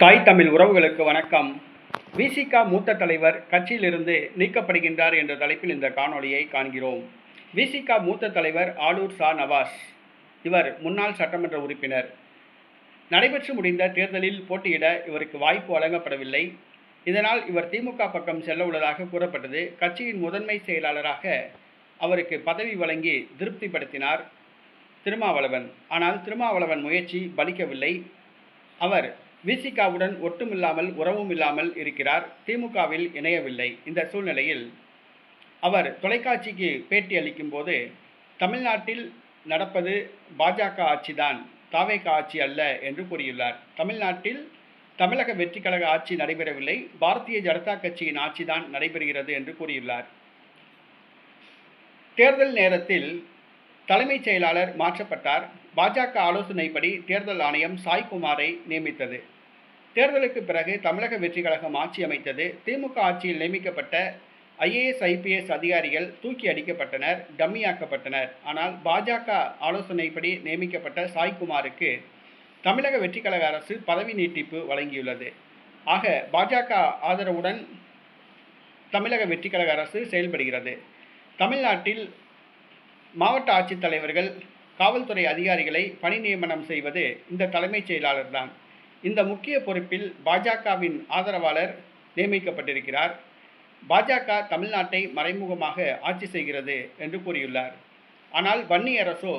தாய் தமிழ் உறவுகளுக்கு வணக்கம். விசிக மூத்த தலைவர் கட்சியிலிருந்து நீக்கப்படுகின்றார் என்ற தலைப்பில் இந்த காணொளியை காண்கிறோம். விசிக மூத்த தலைவர் ஆலூர் ஷா நவாஸ். இவர் முன்னாள் சட்டமன்ற உறுப்பினர். நடைபெற்று முடிந்த தேர்தலில் போட்டியிட இவருக்கு வாய்ப்பு வழங்கப்படவில்லை. இதனால் இவர் திமுக பக்கம் செல்ல உள்ளதாக கூறப்பட்டது. கட்சியின் முதன்மை செயலாளராக அவருக்கு பதவி வழங்கி திருப்திப்படுத்தினார் திருமாவளவன். ஆனால் திருமாவளவன் முயற்சி பலிக்கவில்லை. அவர் விசிகவுடன் ஒட்டுமில்லாமல் உறவும் இல்லாமல் இருக்கிறார். திமுகவில் இணையவில்லை. இந்த சூழ்நிலையில் அவர் தொலைக்காட்சிக்கு பேட்டி அளிக்கும் போது தமிழ்நாட்டில் நடப்பது பாஜக ஆட்சிதான், தாவேக ஆட்சி அல்ல என்று கூறியுள்ளார். தமிழ்நாட்டில் தமிழக வெற்றி கழக ஆட்சி நடைபெறவில்லை, பாரதிய ஜனதா கட்சியின் ஆட்சிதான் நடைபெறுகிறது என்று கூறியுள்ளார். தேர்தல் நேரத்தில் தலைமைச் செயலாளர் மாற்றப்பட்டார். பாஜக ஆலோசனைப்படி தேர்தல் ஆணையம் சாய்குமாரை நியமித்தது. தேர்தலுக்கு பிறகு தமிழக வெற்றி கழகம் ஆட்சி அமைத்தது. திமுக ஆட்சியில் நியமிக்கப்பட்ட IAS IPS அதிகாரிகள் தூக்கி அடிக்கப்பட்டனர், டம்மியாக்கப்பட்டனர். ஆனால் பாஜக ஆலோசனைப்படி நியமிக்கப்பட்ட சாய்குமாருக்கு தமிழக வெற்றி கழக அரசு பதவி நீட்டிப்பு வழங்கியுள்ளது. ஆக பாஜக ஆதரவுடன் தமிழக வெற்றி கழக அரசு செயல்படுகிறது. தமிழ்நாட்டில் மாவட்ட ஆட்சித்தலைவர்கள், காவல்துறை அதிகாரிகளை பணி நியமனம் செய்வது இந்த தலைமைச் செயலாளர் தான். இந்த முக்கிய பொறுப்பில் பாஜகவின் ஆதரவாளர் நியமிக்கப்பட்டிருக்கிறார். பாஜக தமிழ்நாட்டை மறைமுகமாக ஆட்சி செய்கிறது என்று கூறியுள்ளார். ஆனால் வன்னி அரசோ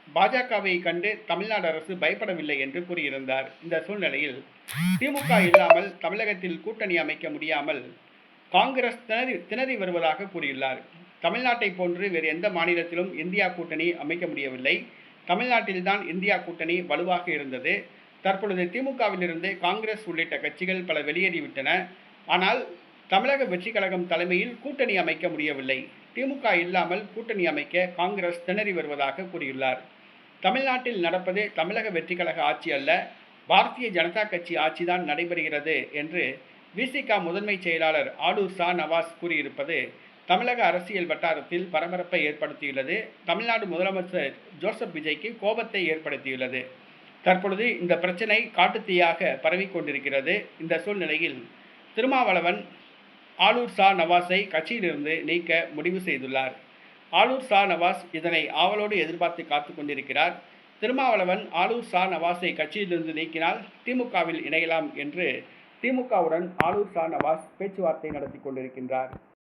பாஜகவை கண்டு தமிழ்நாடு அரசு பயப்படவில்லை என்று கூறியிருந்தார். இந்த சூழ்நிலையில் திமுக இல்லாமல் தமிழகத்தில் கூட்டணி அமைக்க முடியாமல் காங்கிரஸ் திணறி வருவதாக கூறியுள்ளார். தமிழ்நாட்டை போன்று வேறு எந்த மாநிலத்திலும் இந்தியா கூட்டணி அமைக்க முடியவில்லை. தமிழ்நாட்டில்தான் இந்தியா கூட்டணி வலுவாக இருந்தது. தற்பொழுது திமுகவிலிருந்து காங்கிரஸ் உள்ளிட்ட கட்சிகள் பல வெளியேறிவிட்டன. ஆனால் தமிழக வெற்றி கழகம் தலைமையில் கூட்டணி அமைக்க முடியவில்லை. திமுக இல்லாமல் கூட்டணி அமைக்க காங்கிரஸ் திணறி வருவதாக கூறியுள்ளார். தமிழ்நாட்டில் நடப்பது தமிழக வெற்றி கழக ஆட்சி அல்ல, பாரதிய ஜனதா கட்சி ஆட்சிதான் நடைபெறுகிறது என்று விசிக முதன்மை செயலாளர் ஆலூர் ஷா நவாஸ் கூறியிருப்பது தமிழக அரசியல் வட்டாரத்தில் பரபரப்பை ஏற்படுத்தியுள்ளது. தமிழ்நாடு முதலமைச்சர் ஜோசப் விஜய்க்கு கோபத்தை ஏற்படுத்தியுள்ளது. தற்பொழுது இந்த பிரச்சனை காட்டுத்தீயாக பரவிக்கொண்டிருக்கிறது. இந்த சூழ்நிலையில் திருமாவளவன் ஆலூர் ஷா நவாஸை கட்சியிலிருந்து நீக்க முடிவு செய்துள்ளார். ஆலூர் ஷா நவாஸ் இதனை ஆவலோடு எதிர்பார்த்து காத்து கொண்டிருக்கிறார். திருமாவளவன் ஆலூர் ஷா நவாஸை கட்சியிலிருந்து நீக்கினால் திமுகவில் இணையலாம் என்று திமுகவுடன் ஆலூர் ஷா நவாஸ் பேச்சுவார்த்தை நடத்தி கொண்டிருக்கின்றார்.